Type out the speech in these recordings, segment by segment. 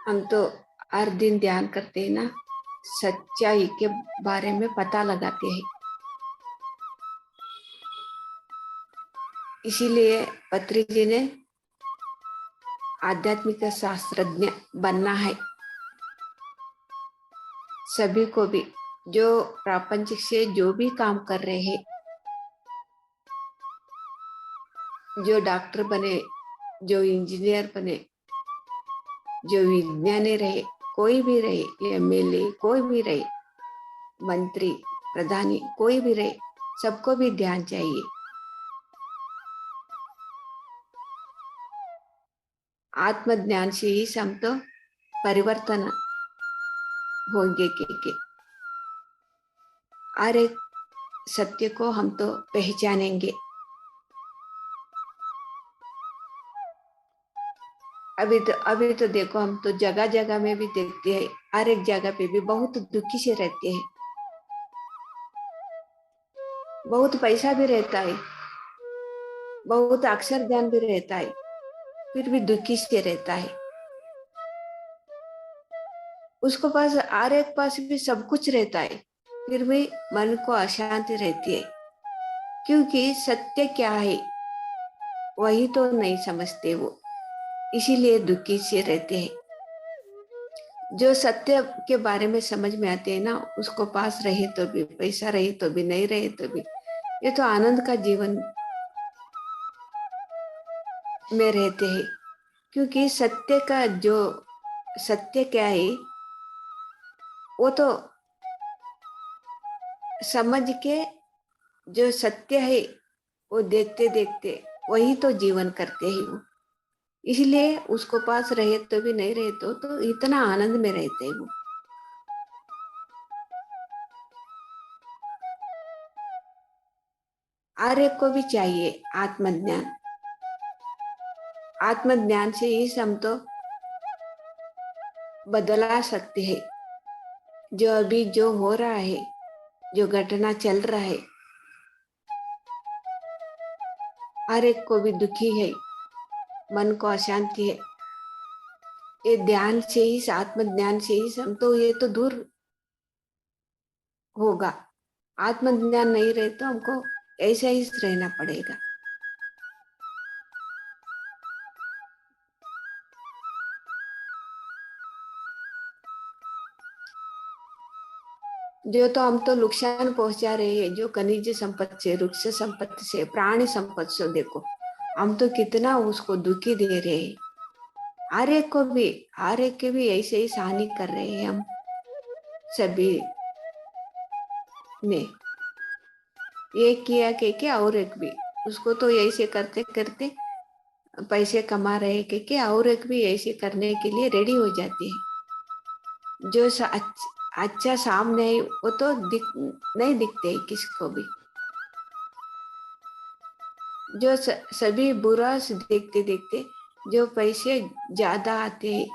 हम तो हर दिन ध्यान करते हैं ना, सच्चाई के बारे में पता लगाते हैं। इसीलिए पत्री जी ने आध्यात्मिक शास्त्रज्ञ बनना है। सभी को भी, जो प्रापंचिक से जो भी काम कर रहे हैं, जो डॉक्टर बने, जो इंजीनियर बने, जो विज्ञानी रहे, कोई भी रहे, एमएलए कोई भी रहे, मंत्री, प्रधानी कोई भी रहे, सबको भी ध्यान चाहिए। आत्मज्ञान से ही हम तो परिवर्तन होंगे के हर एक सत्य को हम तो पहचानेंगे। अभी तो देखो, हम तो जगह जगह में भी देखते हैं, हर एक जगह पे भी बहुत दुखी से रहते हैं, बहुत पैसा भी रहता है, बहुत अक्षर ज्ञान भी रहता है, फिर भी दुखी से रहता है। उसको पास, हर एक पास भी सब कुछ रहता है, फिर भी मन को अशांति रहती है, क्योंकि सत्य क्या है वही तो नहीं समझते वो, इसीलिए दुखी से रहते हैं। जो सत्य के बारे में समझ में आते हैं ना, उसको पास रहे तो भी, पैसा रहे तो भी, नहीं रहे तो भी, ये तो आनंद का जीवन में रहते हैं। क्योंकि सत्य का जो सत्य क्या है वो तो समझ के, जो सत्य है वो देखते देखते वही तो जीवन करते हैं वो, इसलिए उसको पास रहे तो भी, नहीं रहे तो इतना आनंद में रहते हैं वो। हर एक को भी चाहिए आत्मज्ञान। आत्मज्ञान से ही हम तो बदला सकते हैं। जो अभी जो हो रहा है, जो घटना चल रहा है, हर एक को भी दुखी है, मन को अशांति है। ये ध्यान से ही, आत्मज्ञान से ही हम तो ये तो दूर होगा। आत्मज्ञान नहीं रहे तो हमको ऐसा ही रहना पड़ेगा। जो तो हम तो नुकसान पहुंचा रहे हैं, जो खनिज संपत्ति से, वृक्ष संपत्ति से, प्राणी संपत्ति से, देखो हम तो कितना उसको दुखी दे रहे हैं। हर एक को भी, हर एक के भी ऐसे ही हानि कर रहे हैं हम सभी ने। एक किया के और एक भी, उसको तो ऐसे करते करते पैसे कमा रहे के और एक भी ऐसे करने के लिए रेडी हो जाती है। जो अच्छा सामने है वो तो नहीं दिखते किसको भी। जो सभी बुरा से देखते देखते, जो पैसे ज्यादा आते,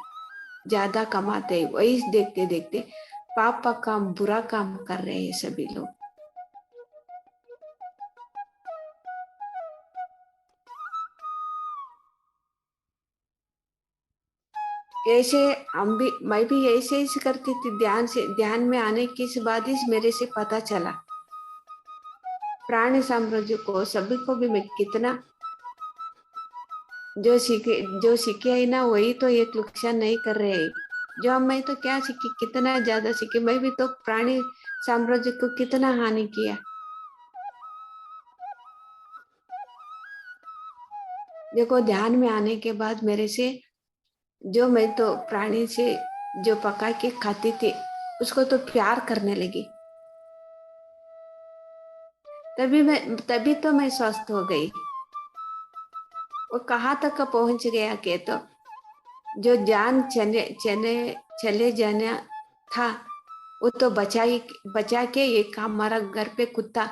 ज्यादा कमाते, वही देखते देखते पाप का काम, बुरा काम कर रहे हैं सभी लोग। ऐसे हम भी, मैं भी ऐसे ही करती थी। ध्यान से, ध्यान में आने के बाद ही मेरे से पता चला, प्राणी साम्राज्य को सभी को भी मैं कितना, जो सीखे है ना वही तो एक नुकसान नहीं कर रहे हैं। जो हम, मैं तो क्या सीखी, कितना ज्यादा सीखे, मैं भी तो प्राणी साम्राज्य को कितना हानि किया। देखो, ध्यान में आने के बाद मेरे से, जो मैं तो प्राणी से जो पका के खाती थी उसको तो प्यार करने लगी। तभी तो मैं स्वस्थ हो गई। वो कहाँ तक पहुंच गया के तो, जो जान चले चले चले जाना था वो तो बचा के, एक हमारा घर पे कुत्ता,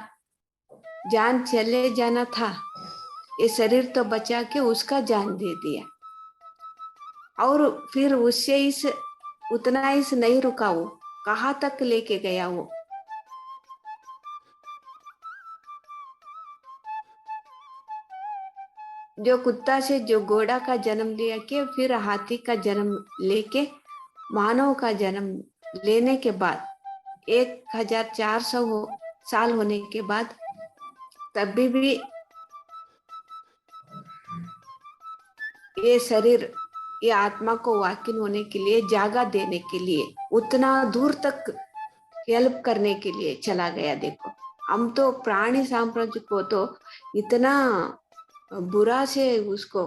जान चले जाना था, ये शरीर तो बचा के उसका जान दे दिया। और फिर उससे इस उतना इस नहीं रुका वो, कहाँ तक लेके गया वो। जो कुत्ता से जो घोड़ा का जन्म लिया के फिर हाथी का जन्म लेके मानव का जन्म लेने के बाद 1400 साल होने के बाद तभी भी ये शरीर, ये आत्मा को वाकिन होने के लिए, जागा देने के लिए, उतना दूर तक हेल्प करने के लिए चला गया। देखो, हम तो प्राणी साम्राज्य को तो इतना बुरा से उसको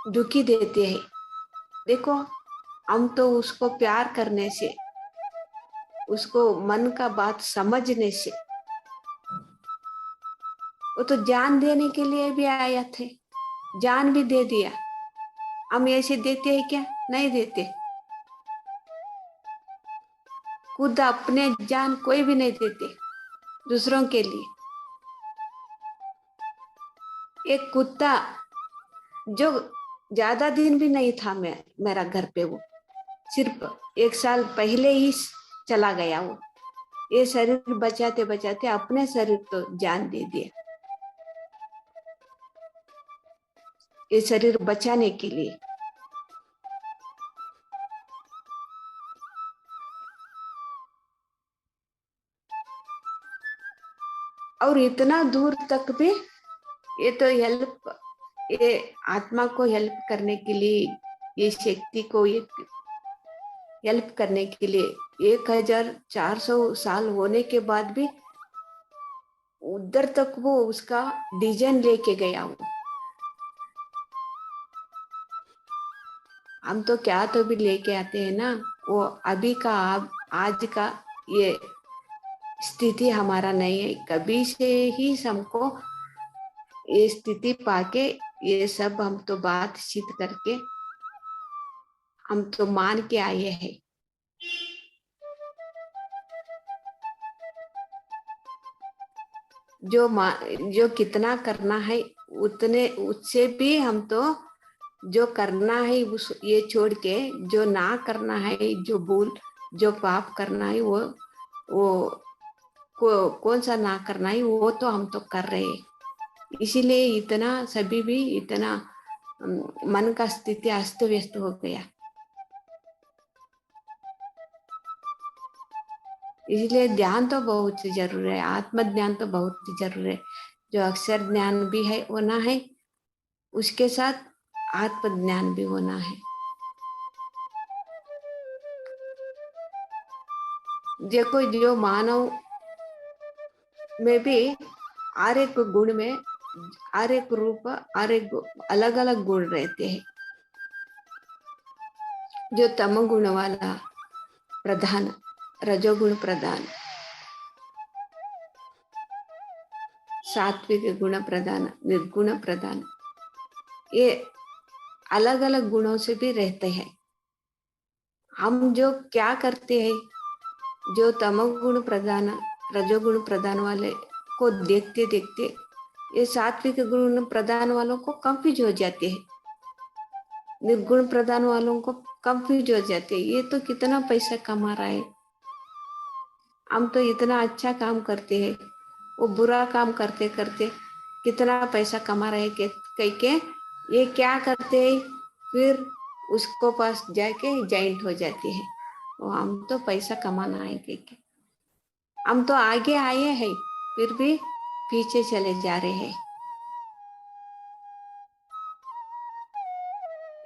दुखी देते हैं। देखो, हम तो उसको प्यार करने से, उसको मन का बात समझने से, वो तो जान देने के लिए भी आया थे, जान भी दे दिया। हम ऐसे देते हैं क्या? नहीं देते। खुद अपने जान कोई भी नहीं देते दूसरों के लिए। एक कुत्ता जो ज्यादा दिन भी नहीं था मेरा घर पे, वो सिर्फ 1 साल पहले ही चला गया। वो ये शरीर बचाते बचाते अपने शरीर तो जान दे दिया, ये शरीर बचाने के लिए। और इतना दूर तक भी ये तो हेल्प, ये आत्मा को हेल्प करने के लिए, ये शक्ति को ये हेल्प करने के लिए 1400 साल होने के बाद भी उधर तक वो उसका डिजाइन लेके गया। वो हम तो क्या तो भी लेके आते हैं ना, वो अभी का आज का ये स्थिति हमारा नहीं है। कभी से ही हमको ये स्थिति पाके, ये सब हम तो बातचीत करके हम तो मान के आए हैं। जो कितना करना है उतने, उससे भी हम तो जो करना है उस ये छोड़ के, जो ना करना है, जो भूल, जो पाप करना है, वो कौन सा ना करना है, वो तो हम तो कर रहे हैं। इसीलिए इतना सभी भी इतना मन का स्थिति अस्त व्यस्त हो गया। इसलिए ध्यान तो बहुत जरूरी है, आत्म ज्ञान तो बहुत जरूरी है। जो अक्षर ज्ञान भी है होना है, उसके साथ आत्म ज्ञान भी होना है। देखो, जो मानव में भी हर एक गुण में, हर एक रूप, हर एक अलग अलग गुण रहते हैं। जो तमगुण वाला प्रधान, रजोगुण प्रधान, सात्विक गुण प्रधान, निर्गुण प्रधान, ये अलग अलग गुणों से भी रहते हैं। हम जो क्या करते हैं, जो तमोगुण प्रधान, रजोगुण प्रधान वाले को देखते देखते ये सात्विक गुण प्रधान वालों को कंफ्यूज हो जाते हैं, निर्गुण प्रधान वालों को कंफ्यूज हो जाते हैं। ये तो कितना पैसा कमा रहा है, हम तो इतना अच्छा काम करते हैं, वो बुरा काम करते करते कितना पैसा कमा रहे कह के ये क्या करते हैं, फिर उसको पास जाके जॉइंट हो जाते हैं। वो हम तो पैसा कमाना है कह के, हम तो आगे आए हैं फिर भी पीछे चले जा रहे हैं।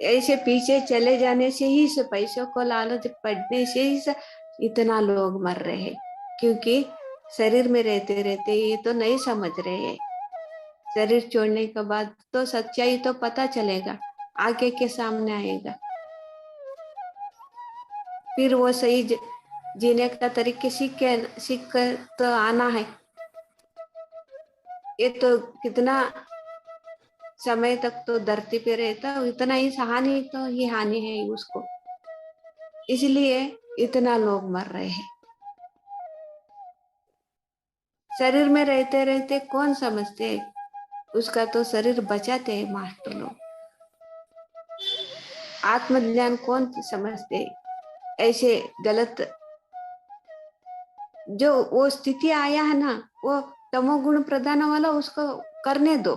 ऐसे पीछे चले जाने से ही, से पैसों को लालच पड़ने से ही से इतना लोग मर रहे हैं। क्योंकि शरीर में रहते रहते ये तो नहीं समझ रहे हैं। शरीर छोड़ने के बाद तो सच्चाई तो पता चलेगा, आगे के सामने आएगा, फिर वो सही जीने का तरीके सीख कर तो आना है। ये तो कितना समय तक तो धरती पे रहता, इतना ही हानि तो ही हानि है उसको, इसलिए इतना लोग मर रहे हैं। शरीर में रहते रहते कौन समझते हैं, उसका तो शरीर बचाते हैं मास्टर लोग। आत्मज्ञान कौन समझते हैं? ऐसे गलत जो वो स्थिति आया है ना, वो तमोगुण प्रधान वाला उसको करने दो।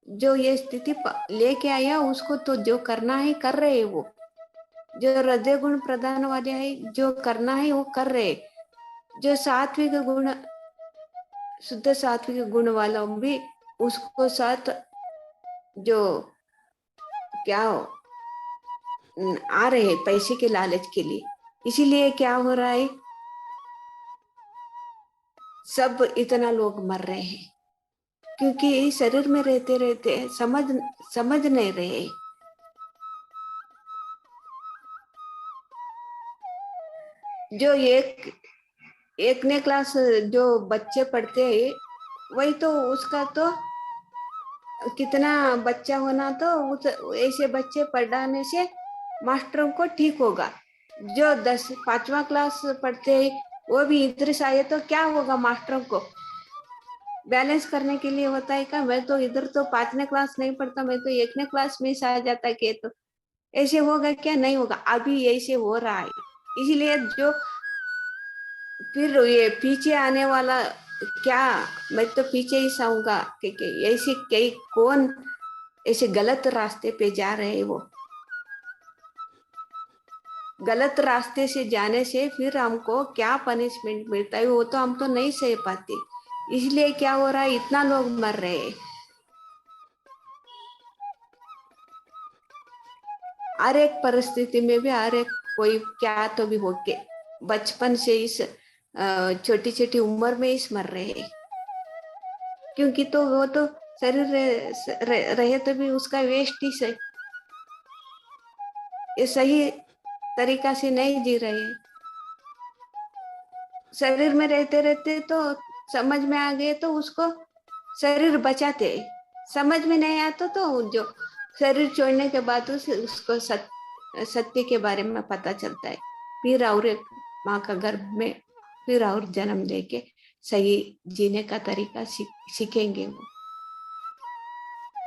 जो ये स्थिति लेके आया उसको तो जो करना है कर रहे हैं वो। जो हृदय गुण प्रधान वाले है, जो करना है वो कर रहे। जो सात्विक गुण, शुद्ध सात्विक गुण वाला भी उसको साथ जो क्या आ रहे हैं पैसे के लालच के लिए, इसीलिए क्या हो रहा है, सब इतना लोग मर रहे हैं, क्योंकि शरीर में रहते रहते समझ समझ नहीं रहे। जो एक ने क्लास जो बच्चे पढ़ते हैं, वही तो उसका तो कितना बच्चा होना, तो उस ऐसे बच्चे पढ़ाने से मास्टरों को ठीक होगा। जो 5वां क्लास पढ़ते हैं वो भी इधर से आए तो क्या होगा, मास्टरों को बैलेंस करने के लिए होता है क्या? मैं तो इधर तो 5वीं क्लास नहीं पढ़ता, मैं तो 1वीं क्लास में से आ जाता है कि तो ऐसे होगा क्या? नहीं होगा, अभी ऐसे हो रहा है। इसीलिए जो फिर ये पीछे आने वाला क्या, मैं तो पीछे ही सहूंगा कि ऐसे कई कौन ऐसे गलत रास्ते पे जा रहे हैं। वो गलत रास्ते से जाने से फिर हमको क्या पनिशमेंट मिलता है वो तो हम तो नहीं सह पाते। इसलिए क्या हो रहा है, इतना लोग मर रहे हैं। हर एक परिस्थिति में भी हर एक कोई क्या तो भी हो के बचपन से इस छोटी छोटी उम्र में इस मर रहे हैं, क्योंकि तो वो तो शरीर रहे तो भी उसका वेस्ट ही से, ये सही तरीका से नहीं जी रहे। शरीर में रहते रहते तो समझ में आ गए तो उसको शरीर बचाते, समझ में नहीं आता तो जो शरीर छोड़ने के बाद उसको सत्य के बारे में पता चलता है। फिर और एक माँ का गर्भ में फिर और जन्म लेके सही जीने का तरीका सीखेंगे। वो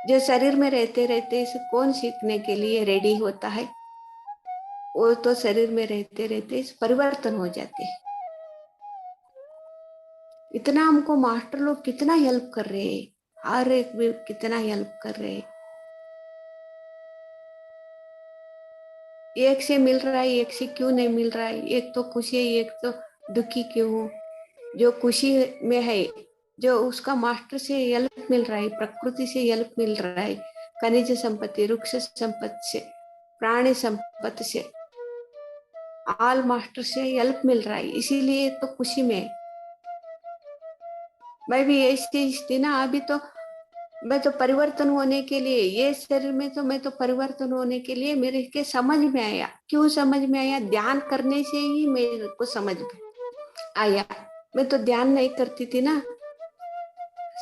जो शरीर में रहते रहते इसे कौन सीखने के लिए रेडी होता है, वो तो शरीर में रहते रहते इस परिवर्तन हो जाते हैं। इतना हमको मास्टर लोग कितना हेल्प कर रहे हैं, हर एक भी कितना हेल्प कर रहे हैं। एक से मिल रहा है, एक से क्यों नहीं मिल रहा है? एक तो खुशी है, एक तो दुखी क्यों हो? जो खुशी में है, जो उसका मास्टर से हेल्प मिल रहा है, प्रकृति से हेल्प मिल रहा है, खनिज संपत्ति, वृक्ष संपत्ति से, प्राणी संपत्ति से, आल मास्टर से हेल्प मिल रहा है, इसीलिए तो खुशी में है। मैं भी ऐसी थी ना, अभी तो मैं तो परिवर्तन होने के लिए ये शरीर में तो मैं तो परिवर्तन होने के लिए मेरे के समझ में आया। क्यों समझ में आया? ध्यान करने से ही मेरे को समझ में आया। मैं तो ध्यान नहीं करती थी ना,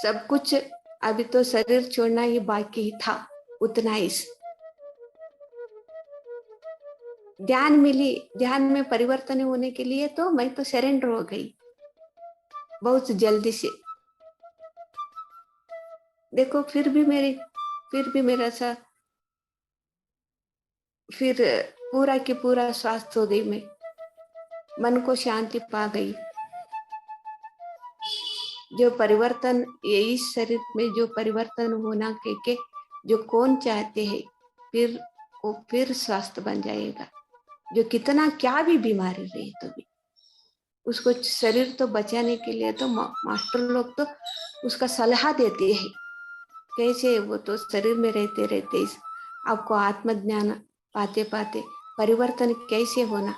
सब कुछ अभी तो शरीर छोड़ना ही बाकी ही था, उतना ही। ध्यान मिली, ध्यान में परिवर्तन होने के लिए तो मैं तो सरेंडर हो गई बहुत जल्दी से। देखो फिर भी मेरा सा फिर पूरा की पूरा स्वास्थ्य हो गई, मैं मन को शांति पा गई। जो परिवर्तन ये इस शरीर में जो परिवर्तन होना के जो कौन चाहते हैं, फिर वो फिर स्वास्थ्य बन जाएगा। जो कितना क्या भी बीमारी रही तो भी उसको शरीर तो बचाने के लिए तो मास्टर लोग तो उसका सलाह देते हैं कैसे। वो तो शरीर में रहते रहते आपको आत्मज्ञान पाते पाते परिवर्तन कैसे होना,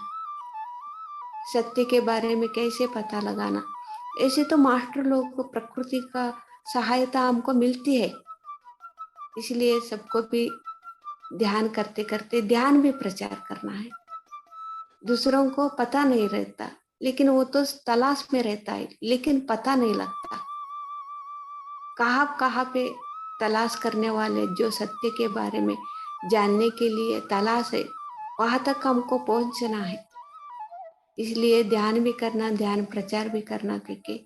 सत्य के बारे में कैसे पता लगाना, ऐसे तो मास्टर लोग को प्रकृति का सहायता हमको मिलती है। इसलिए सबको भी ध्यान करते करते ध्यान भी प्रचार करना है। दूसरों को पता नहीं रहता, लेकिन वो तो तलाश में रहता है, लेकिन पता नहीं लगता कहाँ पे तलाश करने वाले जो सत्य के बारे में जानने के लिए तलाश है, वहां तक हमको पहुंचना है। इसलिए ध्यान भी करना, ध्यान प्रचार भी करना करके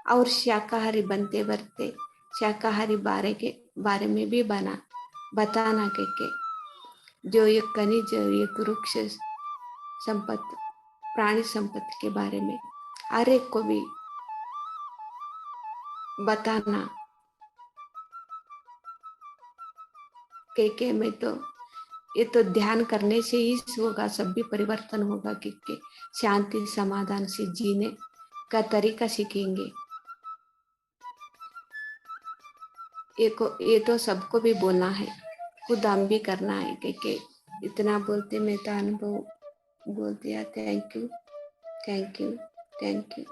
और शाकाहारी बनते बनते शाकाहारी बारे में भी बताना करके जो ये खनिज, ये वृक्ष संपत्ति, प्राणी संपत्ति के बारे में हर एक को भी बताना के मैं तो ये तो ध्यान करने से ही होगा, सब भी परिवर्तन होगा कि शांति समाधान से जीने का तरीका सीखेंगे। ये तो सबको भी बोलना है, खुद हम भी करना है, क्योंकि इतना बोलते मैं तो अनुभव बोल दिया। Thank you, thank you, thank you.